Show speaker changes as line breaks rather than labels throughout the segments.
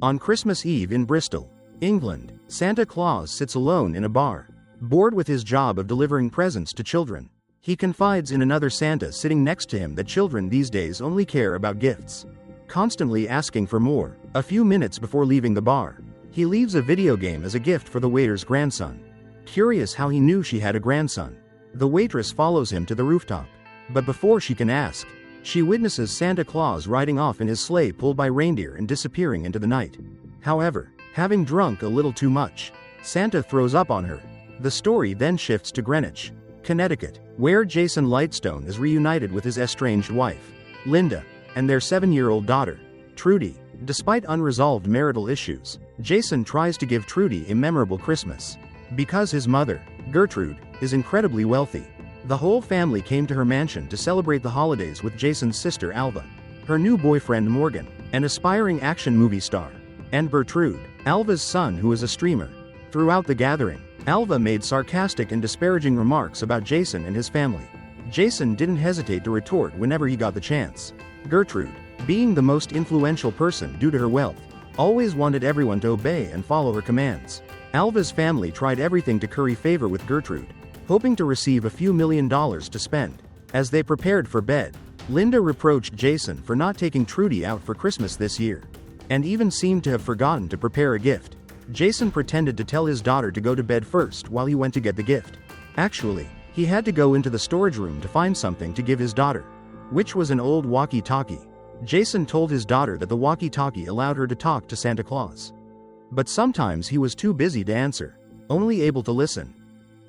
On Christmas Eve in Bristol, England, Santa Claus sits alone in a bar. Bored with his job of delivering presents to children, he confides in another Santa sitting next to him that children these days only care about gifts, constantly asking for more. A few minutes before leaving the bar, he leaves a video game as a gift for the waiter's grandson. Curious how he knew she had a grandson, the waitress follows him to the rooftop. But before she can ask, she witnesses Santa Claus riding off in his sleigh pulled by reindeer and disappearing into the night. However, having drunk a little too much, Santa throws up on her. The story then shifts to Greenwich, Connecticut, where Jason Lightstone is reunited with his estranged wife, Linda, and their 7-year-old daughter, Trudy. Despite unresolved marital issues, Jason tries to give Trudy a memorable Christmas. Because his mother, Gertrude, is incredibly wealthy, the whole family came to her mansion to celebrate the holidays with Jason's sister Alva, her new boyfriend Morgan, an aspiring action movie star, and Bertrude, Alva's son who is a streamer. Throughout the gathering, Alva made sarcastic and disparaging remarks about Jason and his family. Jason didn't hesitate to retort whenever he got the chance. Gertrude, being the most influential person due to her wealth, always wanted everyone to obey and follow her commands. Alva's family tried everything to curry favor with Gertrude, hoping to receive a few $1,000,000 to spend. As they prepared for bed, Linda reproached Jason for not taking Trudy out for Christmas this year, and even seemed to have forgotten to prepare a gift. Jason pretended to tell his daughter to go to bed first while he went to get the gift. Actually, he had to go into the storage room to find something to give his daughter, which was an old walkie-talkie. Jason told his daughter that the walkie-talkie allowed her to talk to Santa Claus. But sometimes he was too busy to answer, only able to listen.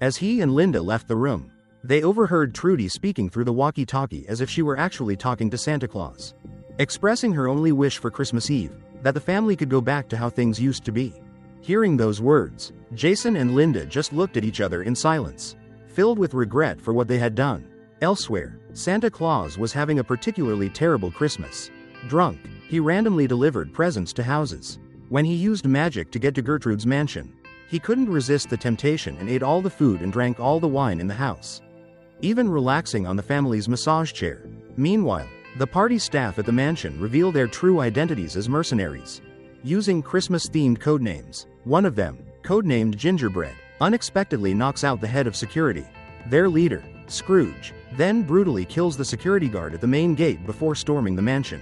As he and Linda left the room, they overheard Trudy speaking through the walkie-talkie as if she were actually talking to Santa Claus, expressing her only wish for Christmas Eve, that the family could go back to how things used to be. Hearing those words, Jason and Linda just looked at each other in silence, filled with regret for what they had done. Elsewhere, Santa Claus was having a particularly terrible Christmas. Drunk, he randomly delivered presents to houses. When he used magic to get to Gertrude's mansion, he couldn't resist the temptation and ate all the food and drank all the wine in the house, even relaxing on the family's massage chair. Meanwhile, the party staff at the mansion reveal their true identities as mercenaries, using Christmas-themed codenames. One of them, codenamed Gingerbread, unexpectedly knocks out the head of security. Their leader, Scrooge, then brutally kills the security guard at the main gate before storming the mansion.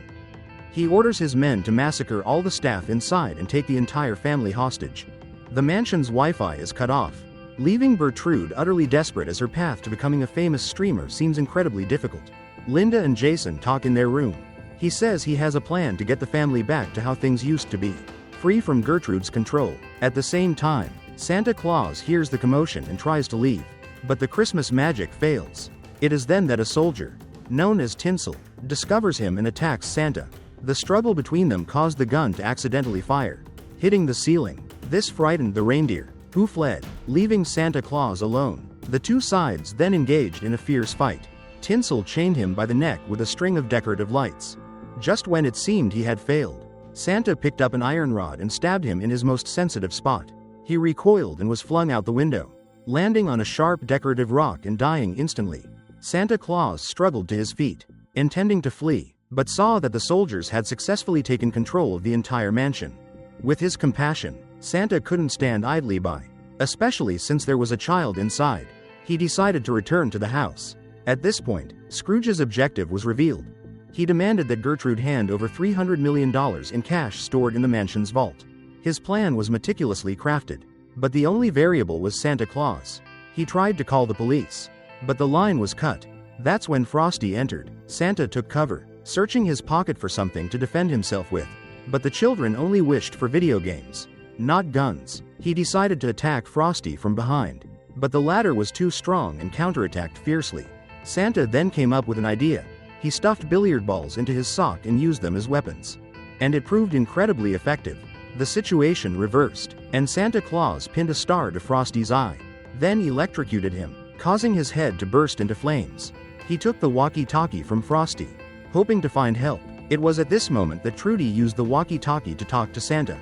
He orders his men to massacre all the staff inside and take the entire family hostage. The mansion's Wi-Fi is cut off, leaving Bertrude utterly desperate as her path to becoming a famous streamer seems incredibly difficult. Linda and Jason talk in their room. He says he has a plan to get the family back to how things used to be, free from Gertrude's control. At the same time, Santa Claus hears the commotion and tries to leave, but the Christmas magic fails. It is then that a soldier, known as Tinsel, discovers him and attacks Santa. The struggle between them caused the gun to accidentally fire, hitting the ceiling. This frightened the reindeer, who fled, leaving Santa Claus alone. The two sides then engaged in a fierce fight. Tinsel chained him by the neck with a string of decorative lights. Just when it seemed he had failed, Santa picked up an iron rod and stabbed him in his most sensitive spot. He recoiled and was flung out the window, landing on a sharp decorative rock and dying instantly. Santa Claus struggled to his feet, intending to flee, but saw that the soldiers had successfully taken control of the entire mansion. With his compassion, Santa couldn't stand idly by, especially since there was a child inside. He decided to return to the house. At this point, Scrooge's objective was revealed. He demanded that Gertrude hand over $300 million in cash stored in the mansion's vault. His plan was meticulously crafted, but the only variable was Santa Claus. He tried to call the police, but the line was cut. That's when Frosty entered. Santa took cover, searching his pocket for something to defend himself with. But the children only wished for video games, not guns. He decided to attack Frosty from behind, but the latter was too strong and counterattacked fiercely. Santa then came up with an idea. He stuffed billiard balls into his sock and used them as weapons. And it proved incredibly effective. The situation reversed, and Santa Claus pinned a star to Frosty's eye, then electrocuted him, causing his head to burst into flames. He took the walkie-talkie from Frosty, hoping to find help. It was at this moment that Trudy used the walkie-talkie to talk to Santa,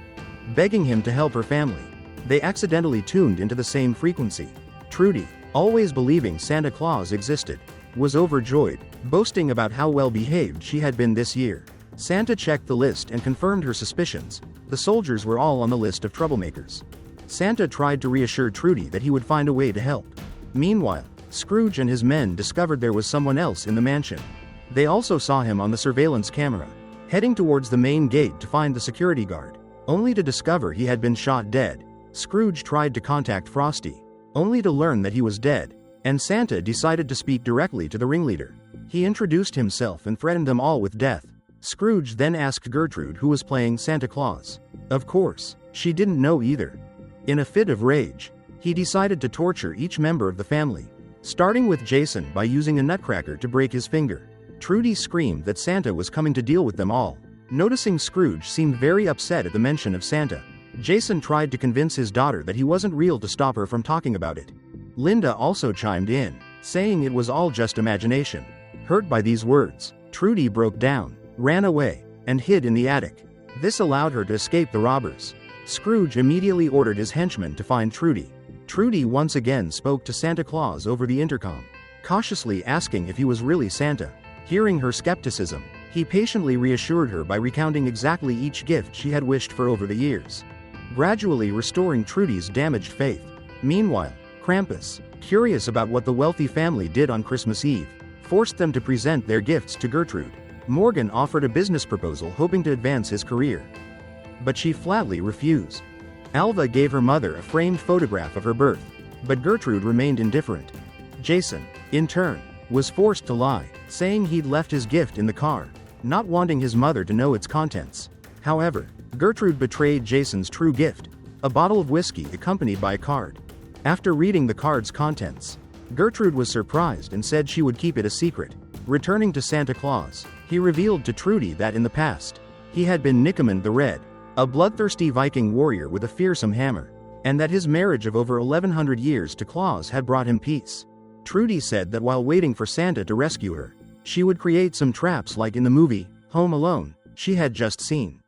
begging him to help her family. They accidentally tuned into the same frequency. Trudy, always believing Santa Claus existed, was overjoyed, boasting about how well behaved she had been this year. Santa checked the list and confirmed her suspicions, The soldiers were all on the list of troublemakers. Santa tried to reassure Trudy that he would find a way to help. Meanwhile, Scrooge and his men discovered there was someone else in the mansion. They also saw him on the surveillance camera, heading towards the main gate to find the security guard, only to discover he had been shot dead. Scrooge tried to contact Frosty, only to learn that he was dead, and Santa decided to speak directly to the ringleader. He introduced himself and threatened them all with death. Scrooge then asked Gertrude who was playing Santa Claus. Of course, she didn't know either. In a fit of rage, he decided to torture each member of the family, starting with Jason by using a nutcracker to break his finger. Trudy screamed that Santa was coming to deal with them all. Noticing Scrooge seemed very upset at the mention of Santa, Jason tried to convince his daughter that he wasn't real to stop her from talking about it. Linda also chimed in, saying it was all just imagination. Hurt by these words, Trudy broke down, ran away, and hid in the attic. This allowed her to escape the robbers. Scrooge immediately ordered his henchmen to find Trudy. Trudy once again spoke to Santa Claus over the intercom, cautiously asking if he was really Santa. Hearing her skepticism, he patiently reassured her by recounting exactly each gift she had wished for over the years, gradually restoring Trudy's damaged faith. Meanwhile, Krampus, curious about what the wealthy family did on Christmas Eve, forced them to present their gifts to Gertrude. Morgan offered a business proposal hoping to advance his career, but she flatly refused. Alva gave her mother a framed photograph of her birth, but Gertrude remained indifferent. Jason, in turn, was forced to lie, saying he'd left his gift in the car, not wanting his mother to know its contents. However, Gertrude betrayed Jason's true gift, a bottle of whiskey accompanied by a card. After reading the card's contents, Gertrude was surprised and said she would keep it a secret. Returning to Santa Claus, he revealed to Trudy that in the past, he had been Nicomund the Red, a bloodthirsty Viking warrior with a fearsome hammer, and that his marriage of over 1100 years to Claus had brought him peace. Trudy said that while waiting for Santa to rescue her, she would create some traps like in the movie, Home Alone, she had just seen.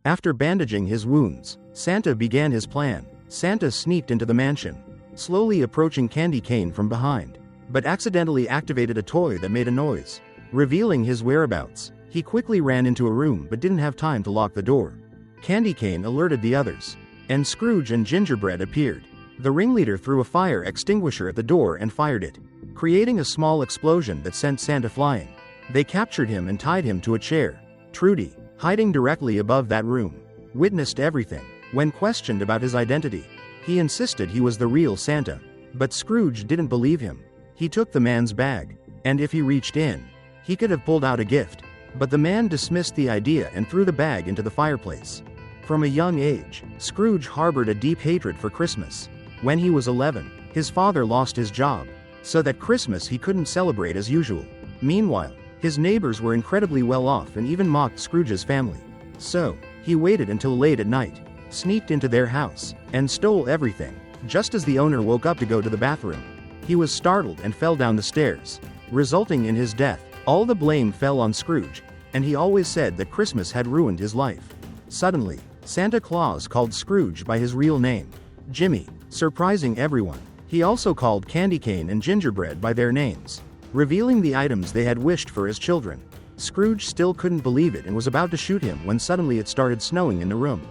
After bandaging his wounds, Santa began his plan. Santa sneaked into the mansion, slowly approaching Candy Cane from behind, but accidentally activated a toy that made a noise. Revealing his whereabouts, he quickly ran into a room but didn't have time to lock the door. Candy Cane alerted the others, and Scrooge and Gingerbread appeared. The ringleader threw a fire extinguisher at the door and fired it, creating a small explosion that sent Santa flying. They captured him and tied him to a chair. Trudy, hiding directly above that room, witnessed everything. When questioned about his identity, he insisted he was the real Santa, but Scrooge didn't believe him. He took the man's bag, and if he reached in, he could have pulled out a gift, but the man dismissed the idea and threw the bag into the fireplace. From a young age, Scrooge harbored a deep hatred for Christmas. When he was 11, his father lost his job, so that Christmas he couldn't celebrate as usual. Meanwhile, his neighbors were incredibly well off and even mocked Scrooge's family. So, he waited until late at night, sneaked into their house, and stole everything. Just as the owner woke up to go to the bathroom, he was startled and fell down the stairs, resulting in his death. All the blame fell on Scrooge, and he always said that Christmas had ruined his life. Suddenly, Santa Claus called Scrooge by his real name, Jimmy, surprising everyone. He also called Candy Cane and Gingerbread by their names, revealing the items they had wished for as children. Scrooge still couldn't believe it and was about to shoot him when suddenly it started snowing in the room.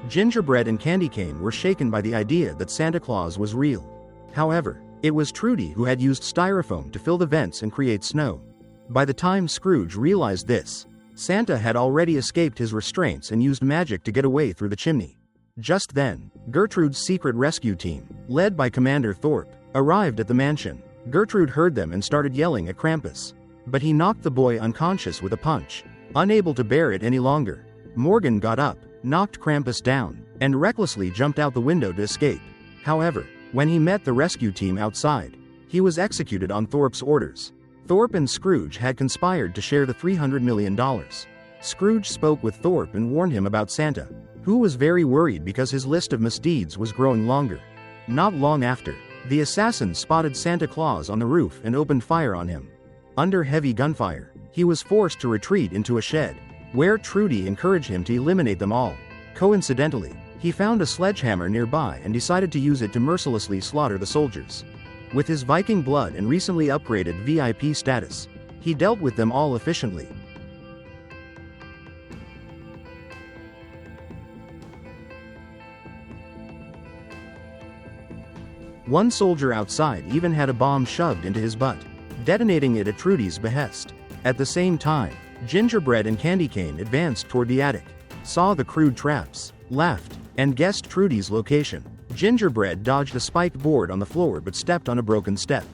Gingerbread and Candy Cane were shaken by the idea that Santa Claus was real. However, it was Trudy who had used styrofoam to fill the vents and create snow. By the time Scrooge realized this, Santa had already escaped his restraints and used magic to get away through the chimney. Just then, Gertrude's secret rescue team, led by Commander Thorpe, arrived at the mansion. Gertrude heard them and started yelling at Krampus, but he knocked the boy unconscious with a punch. Unable to bear it any longer, Morgan got up, knocked Krampus down, and recklessly jumped out the window to escape. However, when he met the rescue team outside, he was executed on Thorpe's orders. Thorpe and Scrooge had conspired to share the $300 million. Scrooge spoke with Thorpe and warned him about Santa, who was very worried because his list of misdeeds was growing longer. Not long after, the assassins spotted Santa Claus on the roof and opened fire on him. Under heavy gunfire, he was forced to retreat into a shed, where Trudy encouraged him to eliminate them all. Coincidentally, he found a sledgehammer nearby and decided to use it to mercilessly slaughter the soldiers. With his Viking blood and recently upgraded VIP status, he dealt with them all efficiently. One soldier outside even had a bomb shoved into his butt, detonating it at Trudy's behest. At the same time, Gingerbread and Candy Cane advanced toward the attic, saw the crude traps, laughed, and guessed Trudy's location. Gingerbread dodged a spiked board on the floor but stepped on a broken step,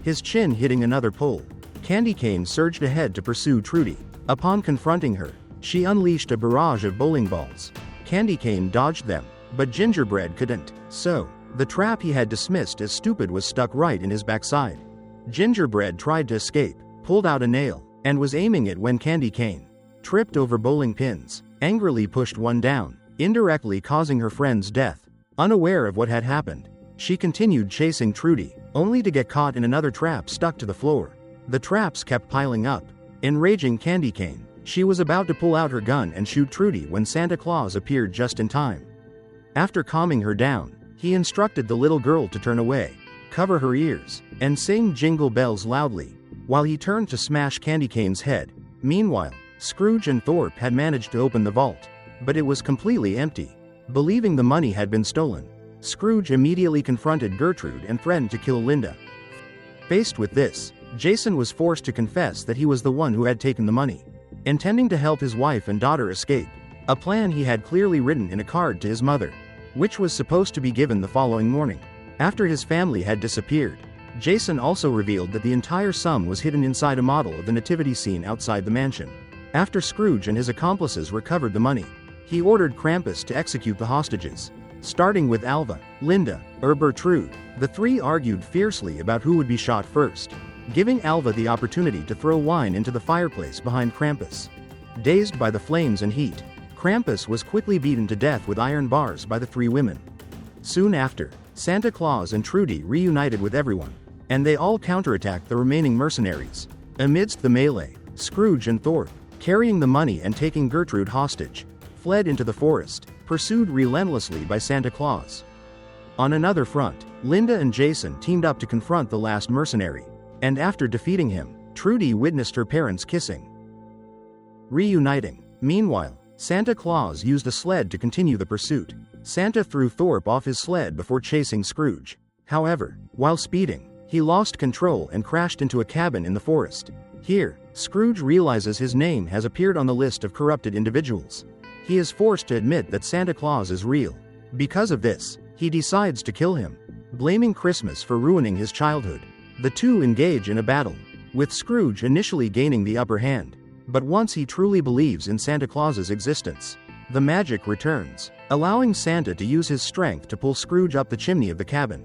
his chin hitting another pole. Candy Cane surged ahead to pursue Trudy. Upon confronting her, she unleashed a barrage of bowling balls. Candy Cane dodged them, but Gingerbread couldn't. So, the trap he had dismissed as stupid was stuck right in his backside. Gingerbread tried to escape, pulled out a nail, and was aiming it when Candy Cane tripped over bowling pins, angrily pushed one down, indirectly causing her friend's death. Unaware of what had happened, she continued chasing Trudy, only to get caught in another trap stuck to the floor. The traps kept piling up. Enraging Candy Cane, she was about to pull out her gun and shoot Trudy when Santa Claus appeared just in time. After calming her down, he instructed the little girl to turn away, cover her ears, and sing Jingle Bells loudly, while he turned to smash Candy Cane's head. Meanwhile, Scrooge and Thorpe had managed to open the vault, but it was completely empty. Believing the money had been stolen, Scrooge immediately confronted Gertrude and threatened to kill Linda. Faced with this, Jason was forced to confess that he was the one who had taken the money, intending to help his wife and daughter escape, a plan he had clearly written in a card to his mother, which was supposed to be given the following morning. After his family had disappeared, Jason also revealed that the entire sum was hidden inside a model of the nativity scene outside the mansion. After Scrooge and his accomplices recovered the money, he ordered Krampus to execute the hostages. Starting with Alva, Linda, or Gertrude, the three argued fiercely about who would be shot first, giving Alva the opportunity to throw wine into the fireplace behind Krampus. Dazed by the flames and heat, Krampus was quickly beaten to death with iron bars by the three women. Soon after, Santa Claus and Trudy reunited with everyone, and they all counterattacked the remaining mercenaries. Amidst the melee, Scrooge and Thorpe, carrying the money and taking Gertrude hostage, fled into the forest, pursued relentlessly by Santa Claus. On another front, Linda and Jason teamed up to confront the last mercenary, and after defeating him, Trudy witnessed her parents kissing. Reuniting. Meanwhile, Santa Claus used a sled to continue the pursuit. Santa threw Thorpe off his sled before chasing Scrooge. However, while speeding, he lost control and crashed into a cabin in the forest. Here, Scrooge realizes his name has appeared on the list of corrupted individuals. He is forced to admit that Santa Claus is real. Because of this, he decides to kill him, blaming Christmas for ruining his childhood. The two engage in a battle, with Scrooge initially gaining the upper hand. But once he truly believes in Santa Claus's existence, the magic returns, allowing Santa to use his strength to pull Scrooge up the chimney of the cabin.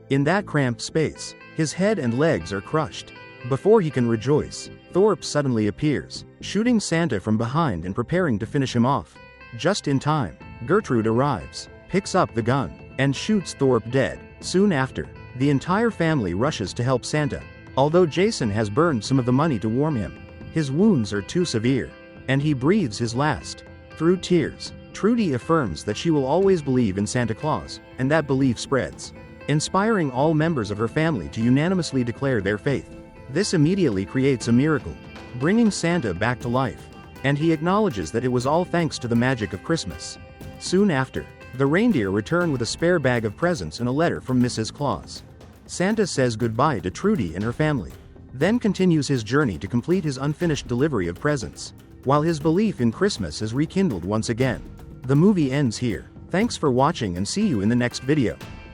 In that cramped space, his head and legs are crushed. Before he can rejoice, Thorpe suddenly appears, shooting Santa from behind and preparing to finish him off. Just in time, Gertrude arrives, picks up the gun, and shoots Thorpe dead. Soon after, the entire family rushes to help Santa. Although Jason has burned some of the money to warm him, his wounds are too severe, and he breathes his last. Through tears, Trudy affirms that she will always believe in Santa Claus, and that belief spreads, inspiring all members of her family to unanimously declare their faith. This immediately creates a miracle, bringing Santa back to life, and he acknowledges that it was all thanks to the magic of Christmas. Soon after, the reindeer return with a spare bag of presents and a letter from Mrs. Claus. Santa says goodbye to Trudy and her family, then continues his journey to complete his unfinished delivery of presents, while his belief in Christmas is rekindled once again. The movie ends here. Thanks for watching and see you in the next video.